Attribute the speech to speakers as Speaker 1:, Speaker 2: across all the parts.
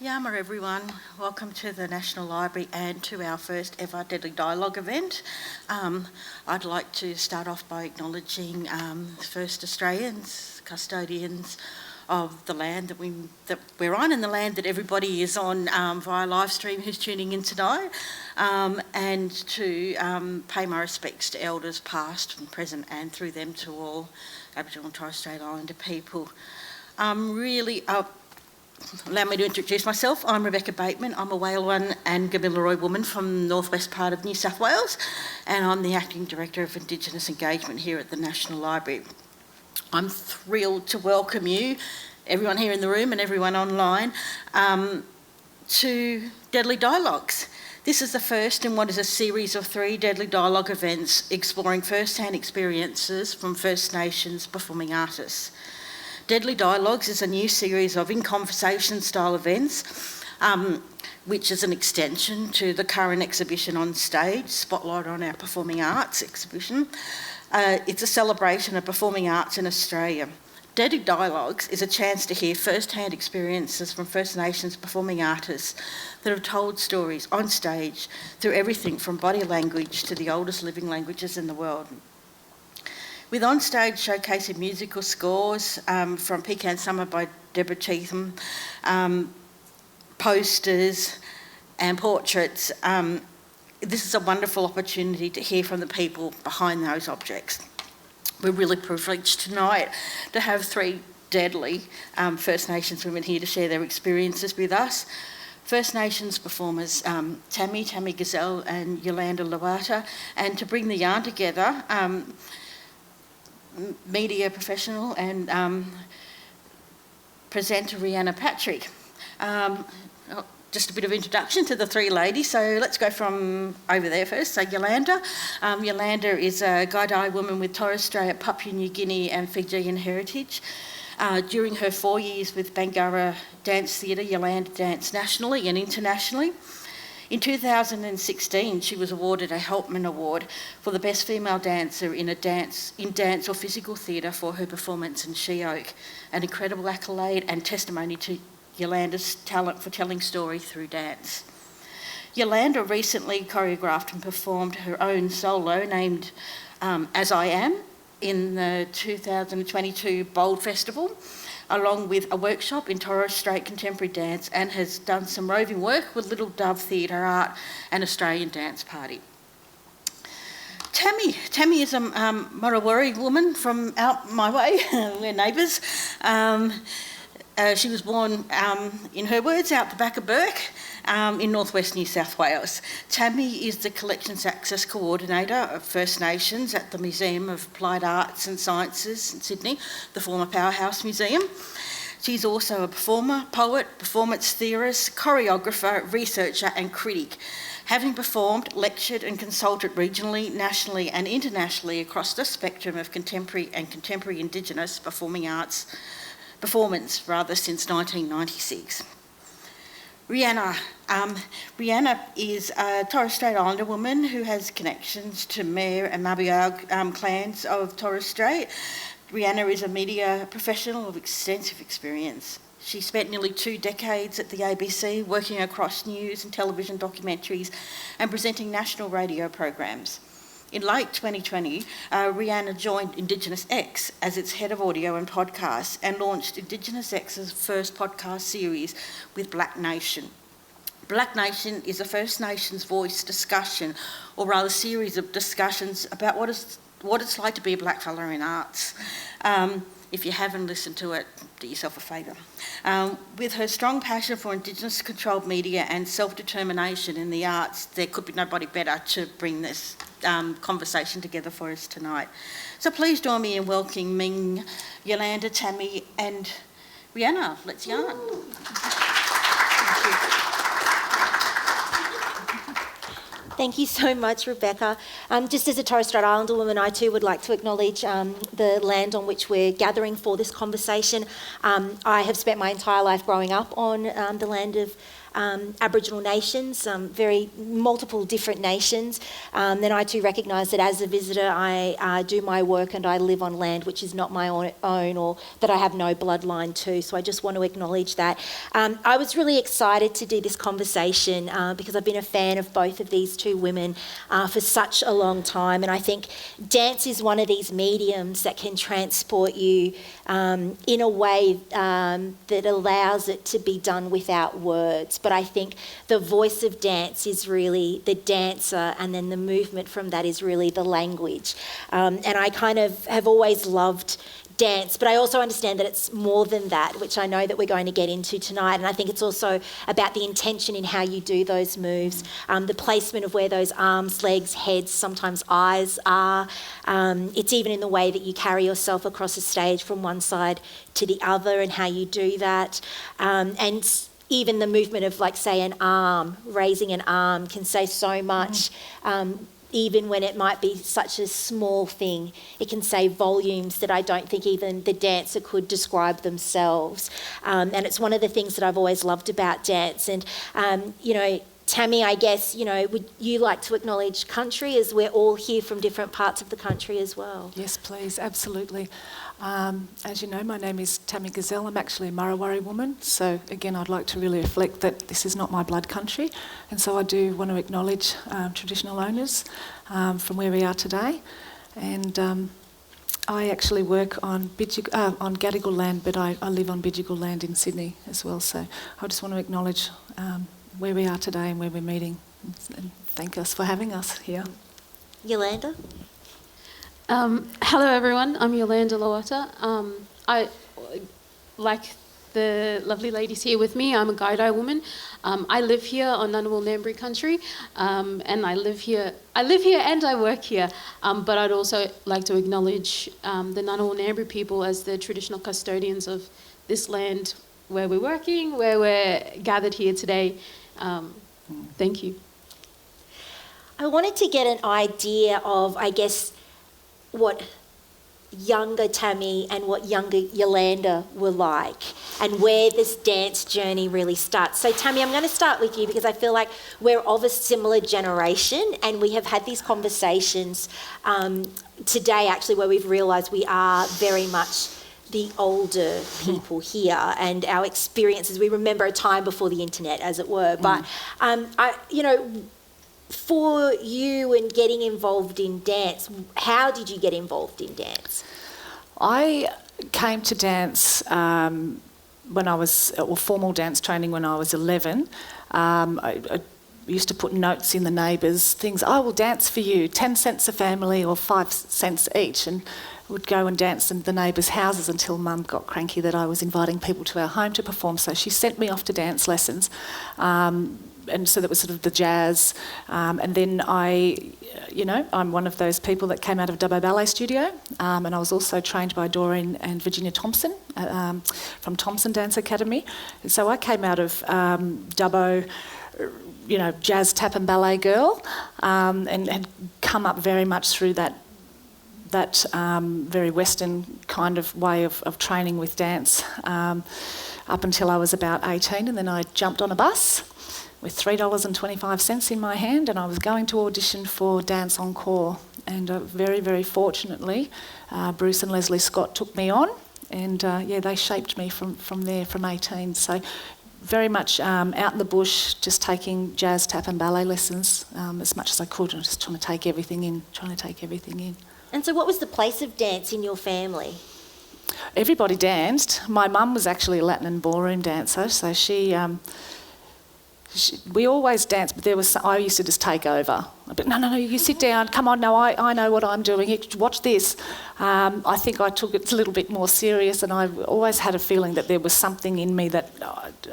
Speaker 1: Yama everyone, welcome to the National Library and to our first ever Deadly Dialogue event. I'd like to start off by acknowledging the first Australians, custodians of the land that we're on and the land that everybody is on via live stream who's tuning in tonight, and to pay my respects to elders past and present and through them to all Aboriginal and Torres Strait Islander people. Allow me to introduce myself. I'm Rebecca Bateman. I'm a Whalewan and Gamilaroi woman from the northwest part of New South Wales, and I'm the Acting Director of Indigenous Engagement here at the National Library. I'm thrilled to welcome you, everyone here in the room and everyone online, to Deadly Dialogues. This is the first in what is a series of 3 Deadly Dialogue events exploring first-hand experiences from First Nations performing artists. Deadly Dialogues is a new series of in-conversation style events, which is an extension to the current exhibition on stage, Spotlight on Our Performing Arts exhibition. It's a celebration of performing arts in Australia. Deadly Dialogues is a chance to hear first-hand experiences from First Nations performing artists that have told stories on stage through everything from body language to the oldest living languages in the world. With on-stage showcasing musical scores from Pecan Summer by Deborah Cheetham, posters and portraits, this is a wonderful opportunity to hear from the people behind those objects. We're really privileged tonight to have 3 deadly First Nations women here to share their experiences with us. First Nations performers Tammi Gissell and Yolanda Lowatta, and to bring the yarn together, media professional and presenter Rhianna Patrick. Just a bit of introduction to the 3 ladies. So let's go from over there first. So Yolanda. Yolanda is a Gaidai woman with Torres Strait, Papua New Guinea and Fijian heritage. During her 4 years with Bangarra Dance Theatre, Yolanda danced nationally and internationally. In 2016, she was awarded a Helpman Award for the Best Female Dancer in dance or physical theatre for her performance in She-Oak, an incredible accolade and testimony to Yolanda's talent for telling story through dance. Yolanda recently choreographed and performed her own solo named As I Am in the 2022 Bold Festival, along with a workshop in Torres Strait contemporary dance, and has done some roving work with Little Dove Theatre Art and Australian Dance Party. Tammi is a Morawari woman from out my way, we're neighbours. She was born, in her words, out the back of Burke in northwest New South Wales. Tammi is the Collections Access Coordinator of First Nations at the Museum of Applied Arts and Sciences in Sydney, the former Powerhouse Museum. She's also a performer, poet, performance theorist, choreographer, researcher and critic, having performed, lectured and consulted regionally, nationally and internationally across the spectrum of contemporary Indigenous performance since 1996. Rhianna is a Torres Strait Islander woman who has connections to Mayor and Mabiag clans of Torres Strait. Rhianna is a media professional of extensive experience. She spent nearly 2 decades at the ABC working across news and television documentaries and presenting national radio programs. In late 2020, Rhianna joined Indigenous X as its head of audio and podcasts and launched Indigenous X's first podcast series with Black Nation. Black Nation is a First Nations voice discussion, or rather series of discussions about what it's like to be a black fella in arts. If you haven't listened to it, do yourself a favour. With her strong passion for Indigenous-controlled media and self-determination in the arts, there could be nobody better to bring this conversation together for us tonight. So please join me in welcoming Yolanda, Tammi and Rhianna. Let's yarn.
Speaker 2: Thank you so much, Rebecca. Just as a Torres Strait Islander woman, I too would like to acknowledge the land on which we're gathering for this conversation. I have spent my entire life growing up on the land of Aboriginal nations, very multiple different nations, then I too recognise that as a visitor I do my work and I live on land which is not my own or that I have no bloodline to. So I just want to acknowledge that. I was really excited to do this conversation because I've been a fan of both of these two women for such a long time, and I think dance is one of these mediums that can transport you in a way that allows it to be done without words. But I think the voice of dance is really the dancer, and then the movement from that is really the language. And I kind of have always loved dance, but I also understand that it's more than that, which I know that we're going to get into tonight. And I think it's also about the intention in how you do those moves, the placement of where those arms, legs, heads, sometimes eyes are. It's even in the way that you carry yourself across a stage from one side to the other and how you do that. And even the movement of, like, say, an arm, raising an arm can say so much. Even when it might be such a small thing, it can say volumes that I don't think even the dancer could describe themselves. And it's one of the things that I've always loved about dance. And, Tammi, I guess, would you like to acknowledge country, as we're all here from different parts of the country as well?
Speaker 3: Yes, please, absolutely. As you know, my name is Tammi Gissell. I'm actually a Murrawari woman. So again, I'd like to really reflect that this is not my blood country. And so I do want to acknowledge traditional owners from where we are today. And I actually work on Gadigal land, but I live on Bidjigal land in Sydney as well. So I just want to acknowledge where we are today and where we're meeting, and thank us for having us here.
Speaker 2: Yolanda?
Speaker 4: Hello everyone, I'm Yolanda Lowata. I, like the lovely ladies here with me, I'm a Gaidai woman. I live here on Ngunnawal Ngambri country, and I live here and I work here. But I'd also like to acknowledge the Ngunnawal Ngambri people as the traditional custodians of this land where we're working, where we're gathered here today. Thank you.
Speaker 2: I wanted to get an idea of, I guess, what younger Tammi and what younger Yolanda were like, and where this dance journey really starts. So Tammi, I'm going to start with you because I feel like we're of a similar generation, and we have had these conversations today actually where we've realised we are very much the older people here, and our experiences, we remember a time before the internet, as it were. But for you and getting involved in dance, how did you get involved in dance?
Speaker 3: I came to dance when I was, formal dance training when I was 11. I used to put notes in the neighbours, things, I will dance for you, 10 cents a family or 5 cents each, and would go and dance in the neighbours' houses until Mum got cranky that I was inviting people to our home to perform. So she sent me off to dance lessons. And so that was sort of the jazz. And then I'm one of those people that came out of Dubbo Ballet Studio. And I was also trained by Doreen and Virginia Thompson from Thompson Dance Academy. And so I came out of Dubbo, jazz, tap and ballet girl, and had come up very much through that very Western kind of way of training with dance up until I was about 18, and then I jumped on a bus with $3.25 in my hand, and I was going to audition for Dance Encore, and very, very fortunately Bruce and Leslie Scott took me on, and they shaped me from there, from 18. So very much out in the bush, just taking jazz, tap and ballet lessons as much as I could, and just trying to take everything in.
Speaker 2: And so what was the place of dance in your family?
Speaker 3: Everybody danced. My mum was actually a Latin and ballroom dancer, so we always danced, but I used to just take over. But no, you sit down, come on, no, I know what I'm doing, you watch this. I think I took it a little bit more serious, and I always had a feeling that there was something in me that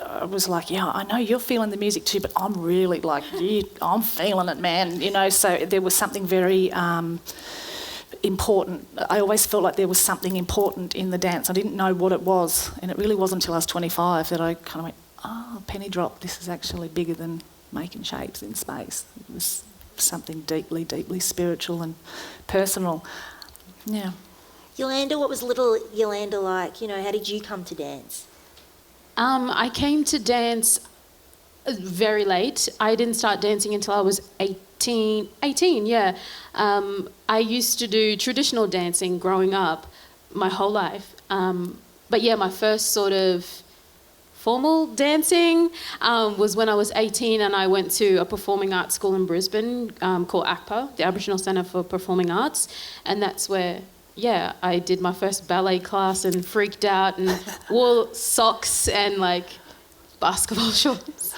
Speaker 3: I was like, yeah, I know you're feeling the music too, but I'm really like, yeah, I'm feeling it, man, so there was something very important. I always felt like there was something important in the dance. I didn't know what it was, and it really wasn't until I was 25 that I kind of went, penny drop, this is actually bigger than making shapes in space. It was something deeply, deeply spiritual and personal. Yeah.
Speaker 2: Yolanda, what was little Yolanda like? How did you come to dance?
Speaker 4: I came to dance very late. I didn't start dancing until I was 18, yeah. I used to do traditional dancing growing up my whole life. But yeah, my first sort of formal dancing was when I was 18, and I went to a performing arts school in Brisbane called ACPA, the Aboriginal Centre for Performing Arts, and that's where, yeah, I did my first ballet class and freaked out and wore socks and like basketball shorts.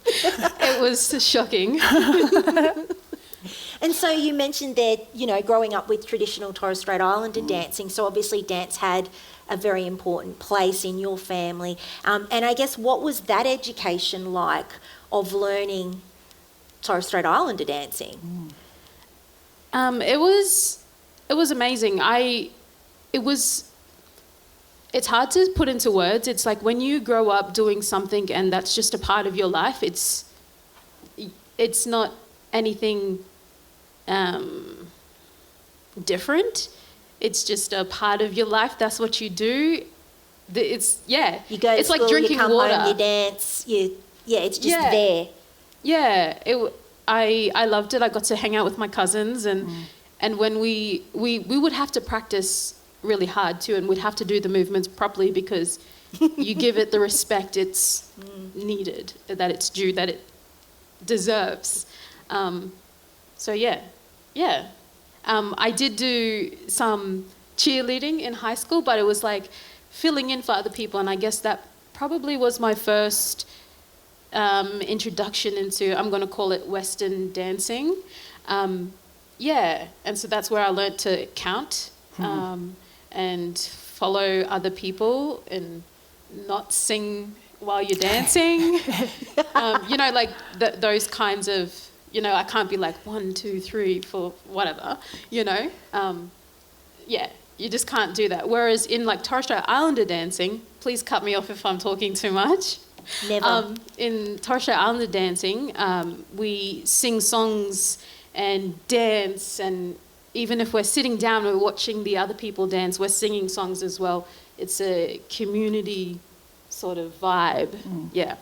Speaker 4: It was shocking.
Speaker 2: And so you mentioned there, you know, growing up with traditional Torres Strait Islander dancing, so obviously dance had a very important place in your family. And I guess what was that education like of learning Torres Strait Islander dancing?
Speaker 4: It was amazing. It's hard to put into words. It's like when you grow up doing something and that's just a part of your life, it's not anything different. It's just a part of your life. That's what you do. It's, yeah.
Speaker 2: You go to
Speaker 4: it's
Speaker 2: school,
Speaker 4: like drinking
Speaker 2: you come
Speaker 4: water.
Speaker 2: home, you dance. It's just there.
Speaker 4: Yeah, I loved it. I got to hang out with my cousins, and when we would have to practice really hard too, and we'd have to do the movements properly because you give it the respect it's needed, that it's due, that it deserves. So yeah. I did do some cheerleading in high school, but it was like filling in for other people, and I guess that probably was my first introduction into, I'm going to call it Western dancing. And so that's where I learnt to count and follow other people and not sing while you're dancing. Like those kinds of, I can't be like 1, 2, 3, 4, whatever, you just can't do that. Whereas in like Torres Strait Islander dancing, please cut me off if I'm talking too much.
Speaker 2: Never.
Speaker 4: In Torres Strait Islander dancing, we sing songs and dance, and even if we're sitting down, we're watching the other people dance, we're singing songs as well. It's a community sort of vibe, yeah.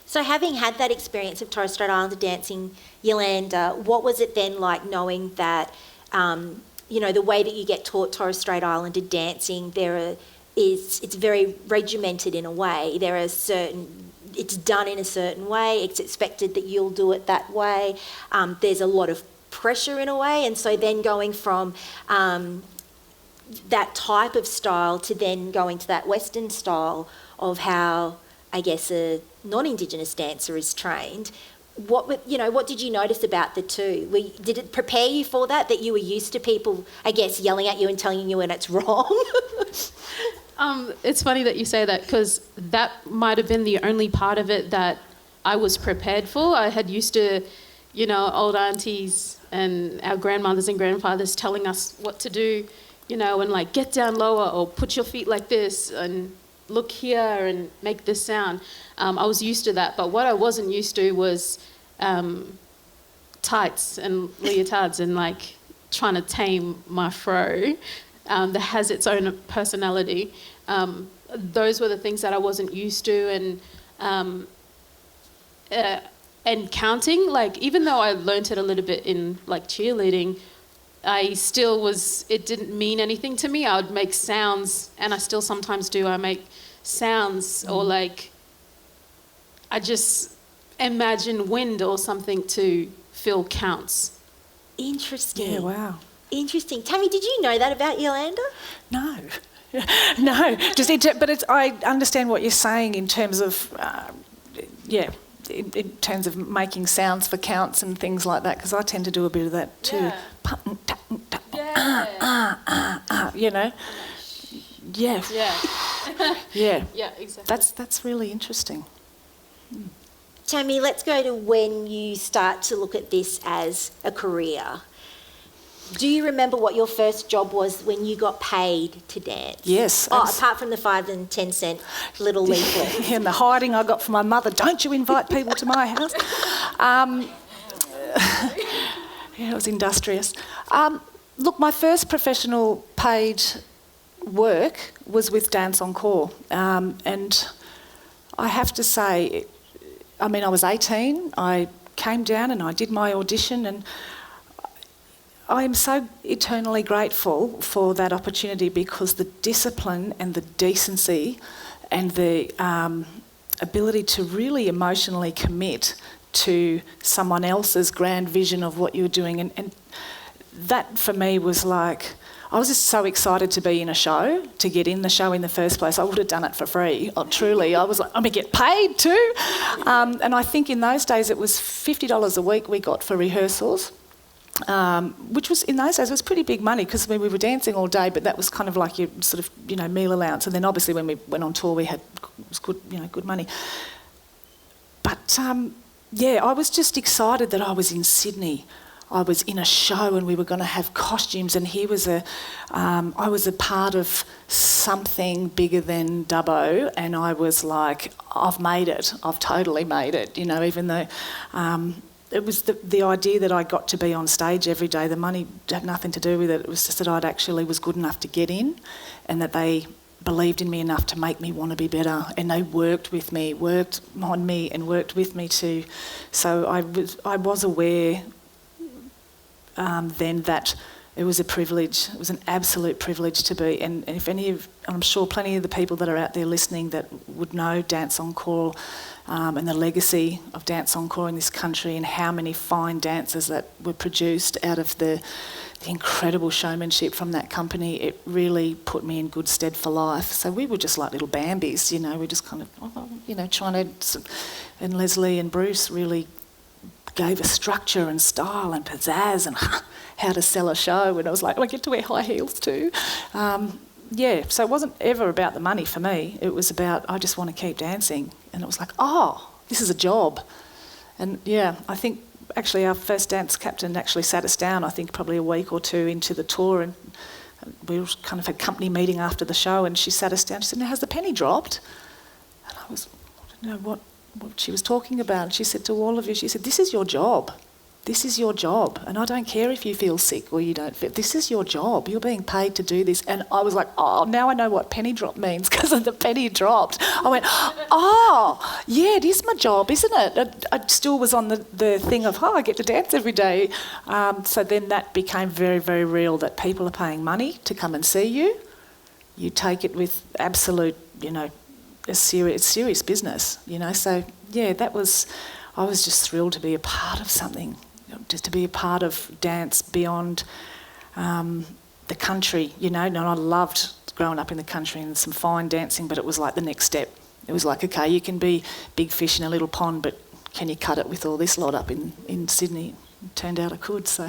Speaker 2: So having had that experience of Torres Strait Islander dancing, Yolanda, what was it then like knowing that, the way that you get taught Torres Strait Islander dancing, it's very regimented in a way. It's done in a certain way. It's expected that you'll do it that way. There's a lot of pressure in a way. And so then going from that type of style to then going to that Western style of how, I guess, a non-Indigenous dancer is trained, what did you notice about the two? Did it prepare you for that you were used to people, I guess, yelling at you and telling you when it's wrong?
Speaker 4: It's funny that you say that, because that might have been the only part of it that I was prepared for. I had used to, old aunties and our grandmothers and grandfathers telling us what to do, and like get down lower or put your feet like this and look here and make this sound. I was used to that, but what I wasn't used to was tights and leotards and like trying to tame my fro that has its own personality. Those were the things that I wasn't used to, and counting, like even though I learnt it a little bit in like cheerleading, I still it didn't mean anything to me. I would make sounds, and I still sometimes do. I make sounds or like I just imagine wind or something to fill counts.
Speaker 2: Interesting.
Speaker 3: Yeah, wow.
Speaker 2: Interesting. Tammi, did you know that about Yolanda?
Speaker 3: No. But I understand what you're saying in terms of, in terms of making sounds for counts and things like that, because I tend to do a bit of that too.
Speaker 4: Yeah.
Speaker 3: Yeah. Yeah.
Speaker 4: Yeah, exactly.
Speaker 3: That's really interesting.
Speaker 2: Tammi, let's go to when you start to look at this as a career. Do you remember what your first job was when you got paid to dance?
Speaker 3: Yes.
Speaker 2: Apart from the 5 and 10 cent little leaflet.
Speaker 3: And the hiding I got from my mother, don't you invite people to my house. It was industrious. Look, my first professional paid work was with Dance Encore. And I have to say, I was 18. I came down and I did my audition, and I am so eternally grateful for that opportunity, because the discipline and the decency and the ability to really emotionally commit to someone else's grand vision of what you're doing, and that for me was like, I was just so excited to be in a show, to get in the show in the first place. I would have done it for free, truly. I was like, I'm going to get paid too. And I think in those days it was $50 a week we got for rehearsals, which was, in those days, was pretty big money, because we were dancing all day, but that was kind of like your sort of, meal allowance. And then obviously when we went on tour, it was good, good money. But I was just excited that I was in Sydney. I was in a show and we were going to have costumes, and I was a part of something bigger than Dubbo, and I was like, I've made it. I've totally made it, even though it was the idea that I got to be on stage every day. The money had nothing to do with it. It was just that I actually was good enough to get in, and that they believed in me enough to make me want to be better, and they worked on me and worked with me too. So I was aware then that it was a privilege. It was an absolute privilege to be. And if I'm sure plenty of the people that are out there listening that would know Dance Encore and the legacy of Dance Encore in this country, and how many fine dancers that were produced out of the incredible showmanship from that company, it really put me in good stead for life. So we were just like little Bambis, we just kind of, trying to, and Leslie and Bruce really gave a structure and style and pizzazz and how to sell a show, and I was like, I get to wear high heels too. So it wasn't ever about the money for me. It was about, I just want to keep dancing. And it was like, this is a job. And I think actually our first dance captain actually sat us down, I think probably a week or two into the tour, and we kind of had company meeting after the show, and she sat us down. She said, now, has the penny dropped? And I didn't know what she was talking about. And she said to all of you, she said, this is your job. This is your job. And I don't care if you feel sick or you don't feel, this is your job. You're being paid to do this. And I was like, now I know what penny drop means, because of the penny dropped. I went, it is my job, isn't it? I still was on the thing of, I get to dance every day. So then that became very, very real, that people are paying money to come and see you. You take it with absolute, it's serious business, So I was just thrilled to be a part of something, just to be a part of dance beyond the country, And I loved growing up in the country and some fine dancing, but it was like the next step. It was like, okay, you can be big fish in a little pond, but can you cut it with all this lot up in Sydney? It turned out I could, so.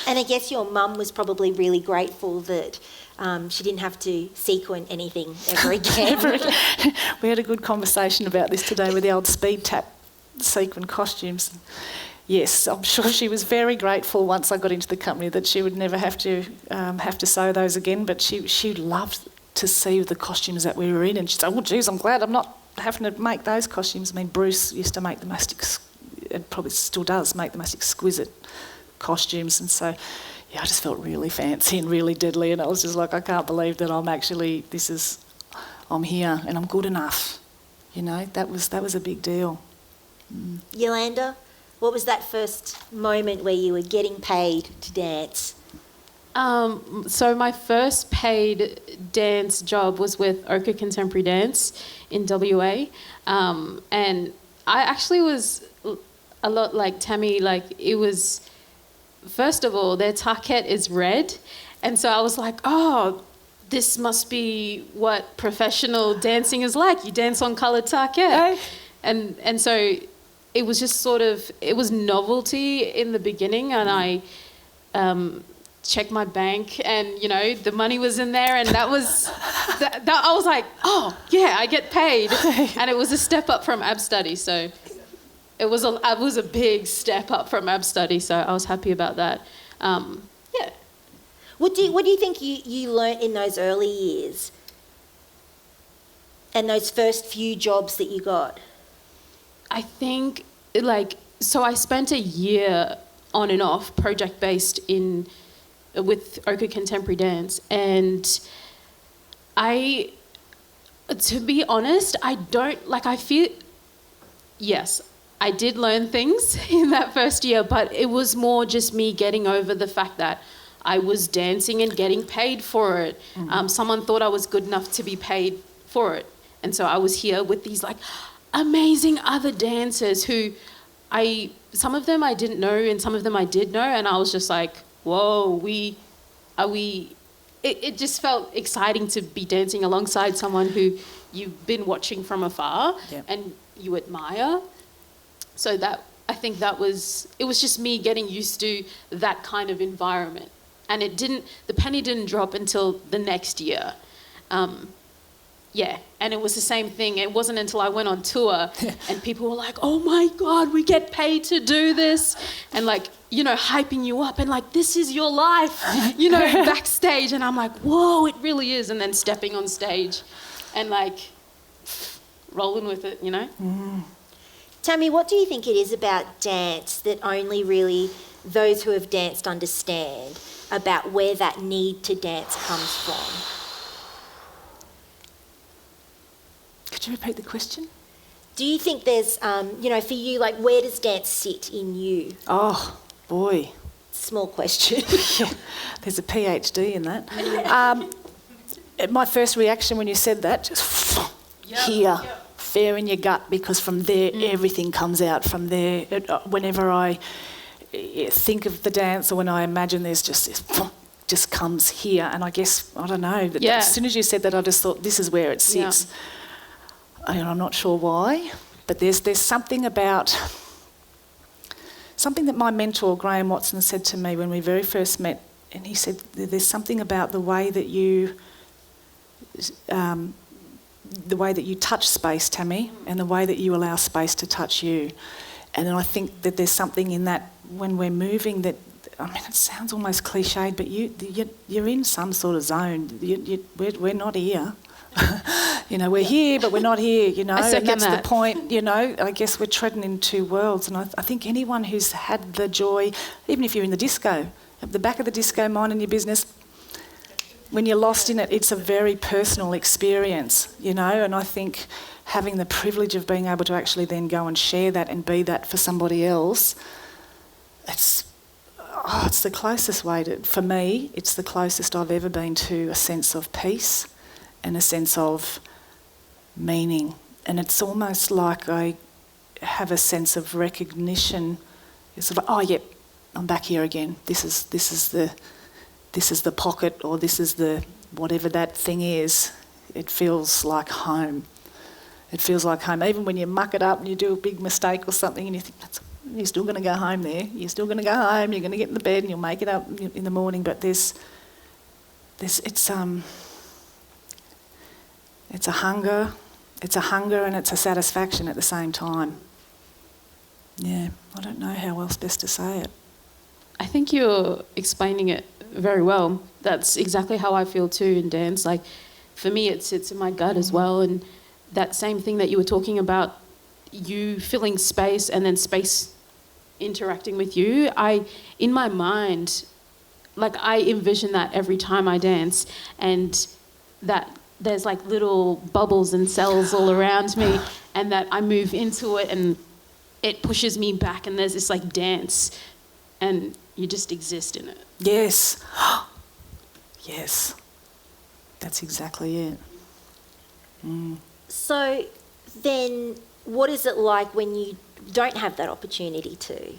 Speaker 2: And I guess your mum was probably really grateful that she didn't have to sequin anything ever again.
Speaker 3: We had a good conversation about this today with the old speed tap sequin costumes. Yes, I'm sure she was very grateful once I got into the company that she would never have to sew those again, but she loved to see the costumes that we were in, and she said, geez, I'm glad I'm not having to make those costumes. I mean, Bruce used to make the most, and probably still does, make the most exquisite costumes, and so I just felt really fancy and really deadly, and I was just like, I can't believe that I'm here and I'm good enough. That was a big deal.
Speaker 2: Yolanda, what was that first moment where you were getting paid to dance?
Speaker 4: So my first paid dance job was with Ochre Contemporary Dance in WA, and I actually was a lot like Tammi. Like, it was, first of all, their target is red, and so I was like, this must be what professional dancing is like. You dance on coloured target, and so it was just sort of, it was novelty in the beginning, and I checked my bank, and the money was in there, and that was that I was like, I get paid. And it was a step up from ab study, so it was a big step up from ab study, so I was happy about that.
Speaker 2: What do you think you learnt in those early years and those first few jobs that you got?
Speaker 4: I think, so I spent a year on and off project based with Ochre Contemporary Dance, and to be honest, I feel yes, I did learn things in that first year, but it was more just me getting over the fact that I was dancing and getting paid for it. Someone thought I was good enough to be paid for it. And so I was here with these like amazing other dancers who some of them I didn't know and some of them I did know. And I was just like, whoa, it just felt exciting to be dancing alongside someone who you've been watching from afar and you admire. So I think it was just me getting used to that kind of environment. And the penny didn't drop until the next year. And it was the same thing. It wasn't until I went on tour and people were like, oh my God, we get paid to do this. And like, you know, hyping you up and like, this is your life, you know, backstage. And I'm like, whoa, it really is. And then stepping on stage and like rolling with it, you know.
Speaker 2: Tammi, what do you think it is about dance that only really those who have danced understand about where that need to dance comes from?
Speaker 3: Could you repeat the question?
Speaker 2: Do you think there's, you know, for you, like, where does dance sit in you?
Speaker 3: Oh, boy.
Speaker 2: Small question.
Speaker 3: There's a PhD in that. My first reaction when you said that, just here, fair in your gut, because from there everything comes out. From there, whenever I think of the dance or when I imagine there's just this, just comes here. And I guess, I don't know, as soon as you said that, I just thought this is where it sits. And I'm not sure why, but there's something about, something that my mentor Graham Watson said to me when we very first met, and he said there's something about the way that you touch space, Tammi, and the way that you allow space to touch you. And I think that there's something in that when we're moving that, I mean, it sounds almost cliched, but you're in some sort of zone. We're not here. You know, we're here, but we're not here, you know.
Speaker 4: And that's
Speaker 3: the point, you know. I guess we're treading in two worlds. And I think anyone who's had the joy, even if you're in the disco, at the back of the disco, minding your business, when you're lost in it, it's a very personal experience, you know. And I think having the privilege of being able to actually then go and share that and be that for somebody else, it's the closest way to, for me, it's the closest I've ever been to a sense of peace and a sense of meaning. And it's almost like I have a sense of recognition. It's sort of, oh, yep, I'm back here again. This is the pocket, or this is the whatever that thing is. It feels like home. It feels like home. Even when you muck it up and you do a big mistake or something and you think, you're still going to go home there. You're still going to go home. You're going to get in the bed and you'll make it up in the morning. But it's a hunger. It's a hunger and it's a satisfaction at the same time. Yeah, I don't know how else best to say it.
Speaker 4: I think you're explaining it very well. That's exactly how I feel too in dance. Like, for me, it sits in my gut as well. And that same thing that you were talking about, you filling space and then space interacting with you, in my mind, like, I envision that every time I dance, and that there's like little bubbles and cells all around me, and that I move into it and it pushes me back, and there's this like dance, and you just exist in it.
Speaker 3: Yes. Yes. That's exactly it.
Speaker 2: So then what is it like when you don't have that opportunity to?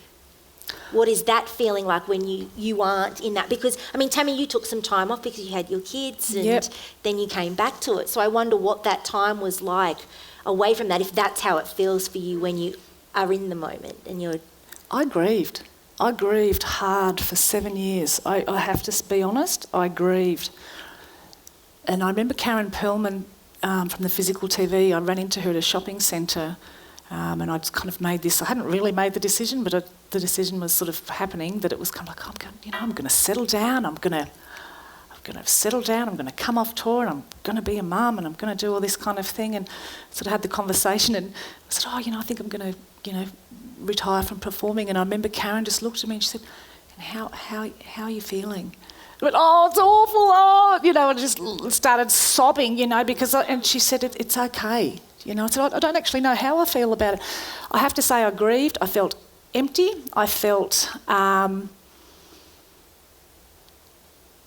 Speaker 2: What is that feeling like when you aren't in that? Because, I mean, Tammi, you took some time off because you had your kids and then you came back to it. So I wonder what that time was like away from that, if that's how it feels for you when you are in the moment and you're...
Speaker 3: I grieved hard for 7 years. I have to be honest, I grieved. And I remember Karen Perlman from the Physical TV, I ran into her at a shopping centre and I'd kind of made this, I hadn't really made the decision, but the decision was sort of happening, that it was kind of like, I'm going to settle down, I'm going to settle down, I'm going to come off tour and I'm going to be a mum and I'm going to do all this kind of thing, and sort of had the conversation and I said, I think I'm going to, retire from performing. And I remember Karen just looked at me and she said, how are you feeling? went, oh, it's awful, oh, you know, and just started sobbing, you know, and she said, it's okay. You know, I said, I don't actually know how I feel about it. I have to say I grieved. I felt empty. I felt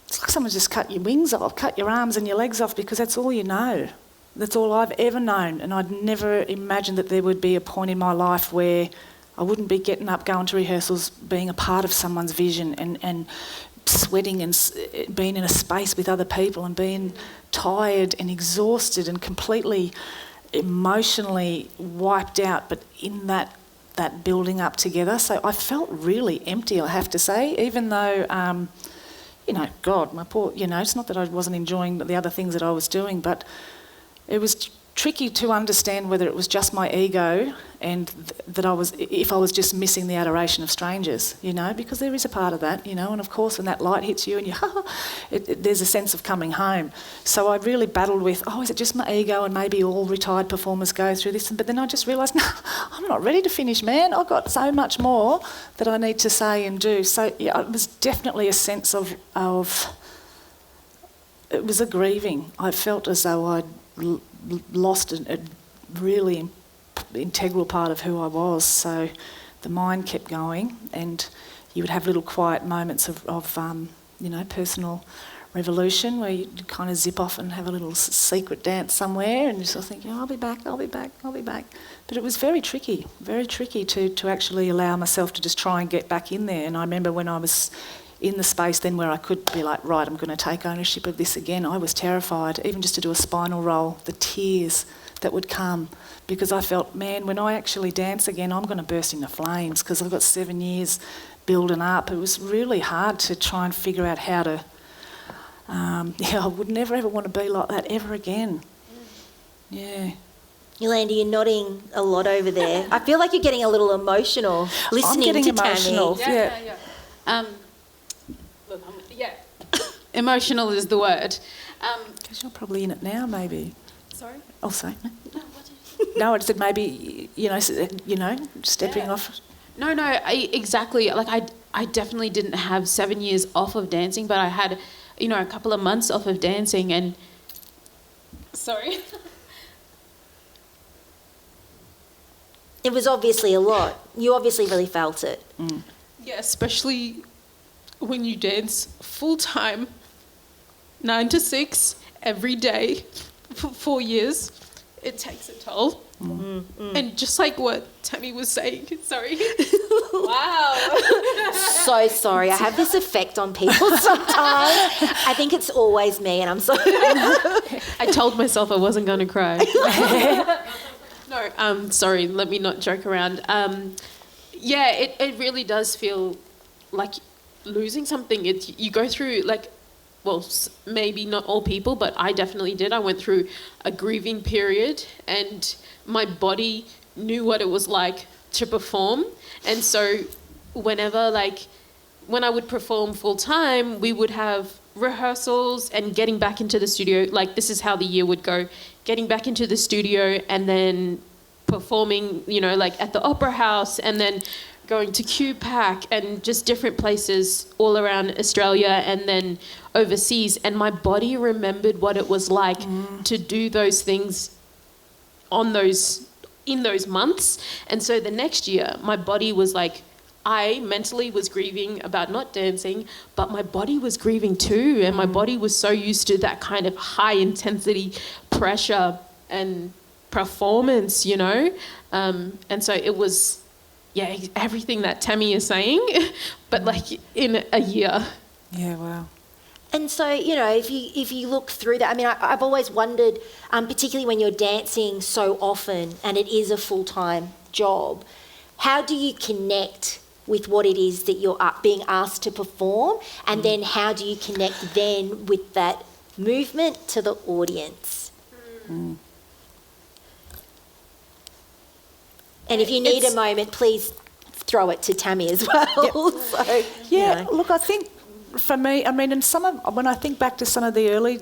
Speaker 3: it's like someone just cut your wings off, cut your arms and your legs off, because that's all you know. That's all I've ever known. And I'd never imagined that there would be a point in my life where I wouldn't be getting up, going to rehearsals, being a part of someone's vision and sweating and being in a space with other people and being tired and exhausted and completely emotionally wiped out, but in that building up together. So I felt really empty, I have to say, even though, you know, God, my poor, you know, it's not that I wasn't enjoying the other things that I was doing, but it was tricky to understand whether it was just my ego and that if I was just missing the adoration of strangers, you know, because there is a part of that, you know, and of course when that light hits you and there's a sense of coming home. So I really battled with, is it just my ego and maybe all retired performers go through this? But then I just realised, no, I'm not ready to finish, man. I've got so much more that I need to say and do. So yeah, it was definitely a sense of it was a grieving. I felt as though I'd lost a really integral part of who I was. So the mind kept going, and you would have little quiet moments of you know, personal revolution where you kind of zip off and have a little secret dance somewhere, and you sort of think, I'll be back. But it was very tricky to actually allow myself to just try and get back in there. And I remember when I was in the space then where I could be like, right, I'm going to take ownership of this again, I was terrified, even just to do a spinal roll, the tears that would come, because I felt, man, when I actually dance again, I'm going to burst into flames, because I've got 7 years building up. It was really hard to try and figure out how to, I would never ever want to be like that ever again. Yeah.
Speaker 2: Yolanda, you're nodding a lot over there. I feel like you're getting a little emotional listening
Speaker 3: I'm getting
Speaker 2: to
Speaker 3: emotional.
Speaker 2: Tammi.
Speaker 4: Yeah. Yeah. Emotional is the word.
Speaker 3: Because you're probably in it now, maybe.
Speaker 4: Sorry?
Speaker 3: Oh, sorry.
Speaker 4: No, what did you...
Speaker 3: No, I just said maybe, stepping off.
Speaker 4: No, exactly. Like I definitely didn't have 7 years off of dancing, but I had, a couple of months off of dancing, and sorry.
Speaker 2: It was obviously a lot. You obviously really felt it.
Speaker 3: Mm.
Speaker 5: Yeah, especially when you dance full time, 9 to 6, every day for 4 years. It takes a toll.
Speaker 3: Mm.
Speaker 5: And just like what Tammi was saying, sorry.
Speaker 4: Wow.
Speaker 2: So sorry. I have this effect on people sometimes. I think it's always me, and I'm sorry.
Speaker 4: I told myself I wasn't going to cry. No, sorry, let me not joke around. It really does feel like losing something. You go through, maybe not all people, but I definitely did. I went through a grieving period, and my body knew what it was like to perform. And so when I would perform full time, we would have rehearsals and getting back into the studio. Like, this is how the year would go. Getting back into the studio and then performing, at the Opera House, and then going to QPAC and just different places all around Australia and then overseas. And my body remembered what it was like to do those things in those months. And so the next year, my body was like, I mentally was grieving about not dancing, but my body was grieving too. And my body was so used to that kind of high intensity pressure and performance, and so it was, everything that Tammi is saying, but in a year.
Speaker 3: Yeah, wow.
Speaker 2: And so, if you look through that, I mean, I've always wondered, particularly when you're dancing so often and it is a full-time job, how do you connect with what it is that you're being asked to perform, and then how do you connect then with that movement to the audience?
Speaker 3: Mm.
Speaker 2: And if you need a moment, please throw it to Tammi as well.
Speaker 3: Yep. So, look, I think for me, and when I think back to some of the early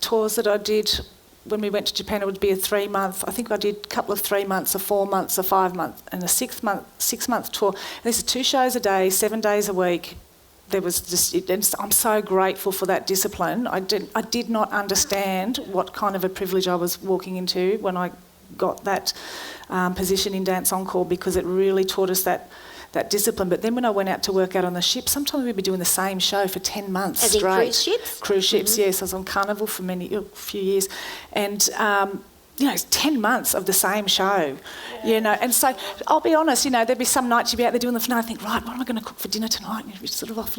Speaker 3: tours that I did when we went to Japan, it would be a 3 month. I think I did a couple of 3 months, a 4 months, a 5 month, and a 6 month tour. And this is 2 shows a day, 7 days a week, there was just, and I'm so grateful for that discipline. I did not understand what kind of a privilege I was walking into when I got that position in Dance Encore, because it really taught us that discipline. But then when I went out to work out on the ship, sometimes we'd be doing the same show for 10 months
Speaker 2: As
Speaker 3: straight.
Speaker 2: in cruise ships?
Speaker 3: Cruise ships, yes. I was on Carnival for a few years. And, it's 10 months of the same show, And so I'll be honest, there'd be some nights you'd be out there doing the finale, I think, right, what am I going to cook for dinner tonight? And you'd be sort of off.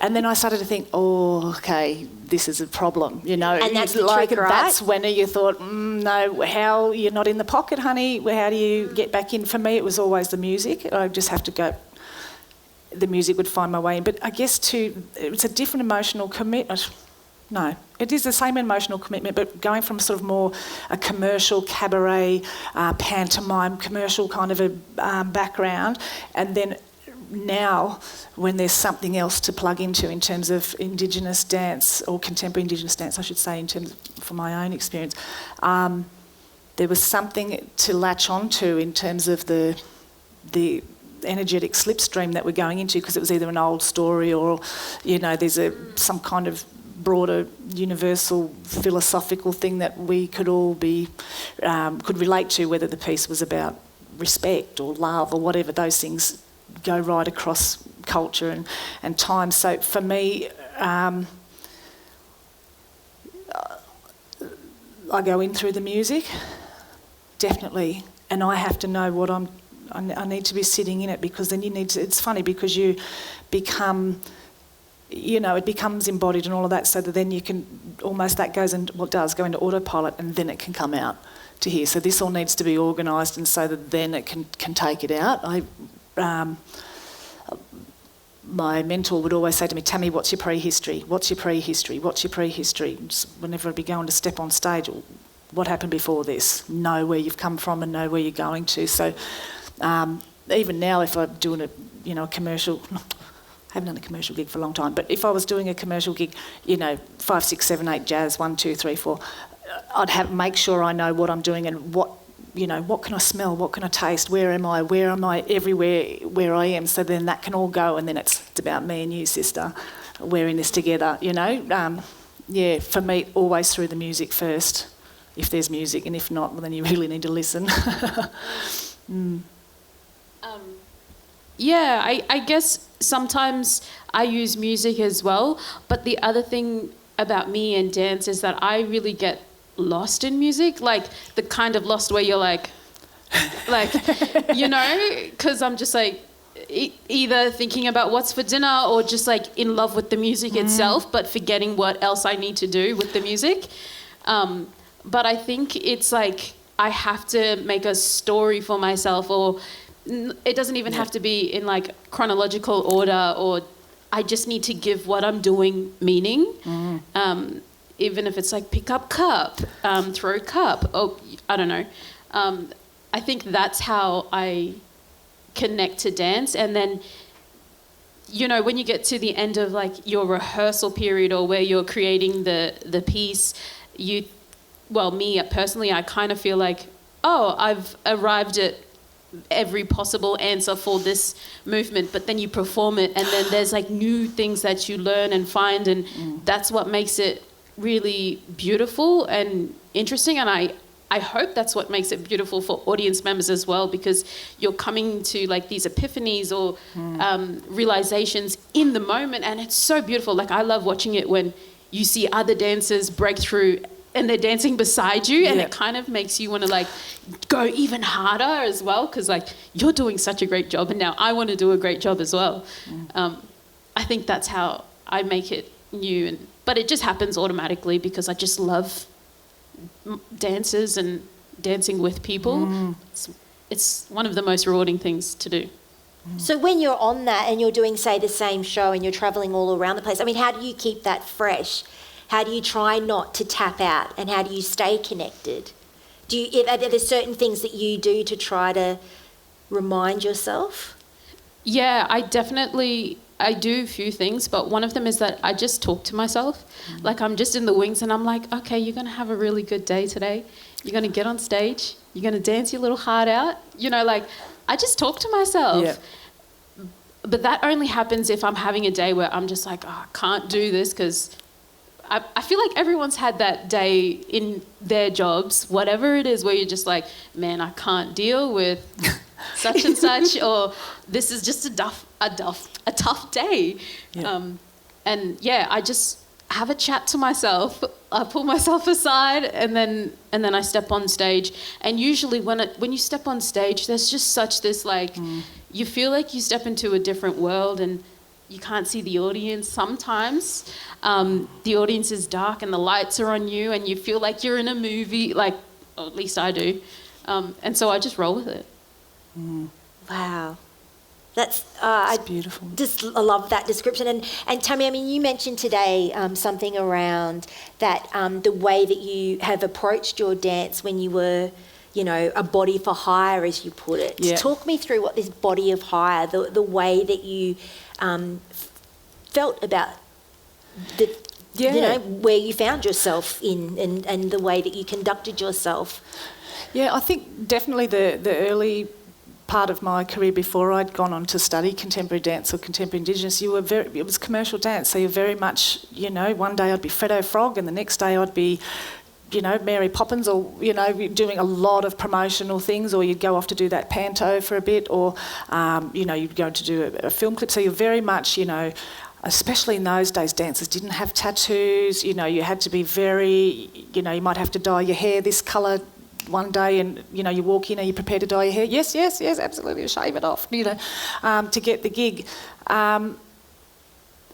Speaker 3: And then I started to think, okay, this is a problem,
Speaker 2: And that's the
Speaker 3: like,
Speaker 2: trick, right?
Speaker 3: that's when you thought, no, how, you're not in the pocket, honey. How do you get back in? For me, it was always the music. I just have to go. The music would find my way in. But I guess it's a different emotional commitment. No, it is the same emotional commitment, but going from sort of more a commercial cabaret, pantomime, commercial kind of a background, and then now when there's something else to plug into in terms of Indigenous dance, or contemporary Indigenous dance, I should say, for my own experience, there was something to latch onto in terms of the energetic slipstream that we're going into, because it was either an old story or, there's some kind of broader universal philosophical thing that we could all could relate to, whether the piece was about respect or love or whatever. Those things go right across culture and time. So for me, I go in through the music, definitely, and I have to know what I need to be sitting in it, because then it's funny because you become, it becomes embodied and all of that, so that then you can almost, that goes into, go into autopilot, and then it can come out to here. So this all needs to be organised, and so that then it can take it out. My mentor would always say to me, Tammi, what's your prehistory? What's your prehistory? What's your prehistory? Just whenever I'd be going to step on stage, what happened before this? Know where you've come from and know where you're going to. So even now, if I'm doing a commercial, I haven't done a commercial gig for a long time, but if I was doing a commercial gig, 5, 6, 7, 8 jazz, 1, 2, 3, 4, I'd make sure I know what I'm doing and what can I smell, what can I taste, where am I everywhere where I am, so then that can all go, and then it's about me and you, sister, we're in this together, for me, always through the music first, if there's music, and if not, well, then you really need to listen.
Speaker 4: I guess sometimes I use music as well, but the other thing about me and dance is that I really get lost in music, like the kind of lost where you're like because I'm just like either thinking about what's for dinner or just like in love with the music itself, but forgetting what else I need to do with the music. But I think it's like I have to make a story for myself, or it doesn't even have to be in like chronological order, or I just need to give what I'm doing meaning. Even if it's like pick up cup, throw cup, I don't know. I think that's how I connect to dance. And then, when you get to the end of like your rehearsal period, or where you're creating the piece, me personally, I kind of feel like, I've arrived at every possible answer for this movement, but then you perform it, and then there's like new things that you learn and find, and that's what makes it really beautiful and interesting. And I hope that's what makes it beautiful for audience members as well, because you're coming to like these epiphanies or realizations in the moment, and it's so beautiful. Like I love watching it when you see other dancers break through and they're dancing beside you, and it kind of makes you want to like go even harder as well, because like you're doing such a great job, and now I want to do a great job as well. I think that's how I make it new, but it just happens automatically because I just love dances and dancing with people. It's one of the most rewarding things to do.
Speaker 2: So when you're on that and you're doing, say, the same show and you're travelling all around the place, I mean, how do you keep that fresh? How do you try not to tap out, and how do you stay connected? Are there certain things that you do to try to remind yourself?
Speaker 4: Yeah, I do a few things, but one of them is that I just talk to myself. Like I'm just in the wings and I'm like, okay, you're going to have a really good day today. You're going to get on stage. You're going to dance your little heart out. Like I just talk to myself. but that only happens if I'm having a day where I'm just like, oh, I can't do this, because I feel like everyone's had that day in their jobs, whatever it is, where you're just like, man, I can't deal with such and such, or this is just a tough day.
Speaker 3: Yeah.
Speaker 4: And yeah, I just have a chat to myself. I pull myself aside, and then I step on stage. And usually when you step on stage, there's just such this like, you feel like you step into a different world, and you can't see the audience sometimes. The audience is dark and the lights are on you, and you feel like you're in a movie, like, or at least I do. And so I just roll with it.
Speaker 2: Wow. That's
Speaker 3: It's beautiful.
Speaker 2: I love that description. And Tammi, I mean, you mentioned today something around that the way that you have approached your dance when you were, you know, a body for hire, as you put it.
Speaker 3: Yeah.
Speaker 2: Talk me through what this body of hire, the way that you felt about the,
Speaker 3: Yeah.
Speaker 2: you know, where you found yourself in, and the way that you conducted yourself.
Speaker 3: Yeah, I think definitely the early part of my career before I'd gone on to study contemporary dance or contemporary Indigenous, it was commercial dance, so you're very much, you know, one day I'd be Freddo Frog and the next day I'd be, you know, Mary Poppins, or, you know, doing a lot of promotional things, or you'd go off to do that panto for a bit, or, you know, you'd go to do a film clip, so you're very much, you know, especially in those days, dancers didn't have tattoos, you know, you had to be very, you know, you might have to dye your hair this colour one day, and, you know, you walk in, are you prepared to dye your hair? Yes, absolutely, shave it off, you know, to get the gig.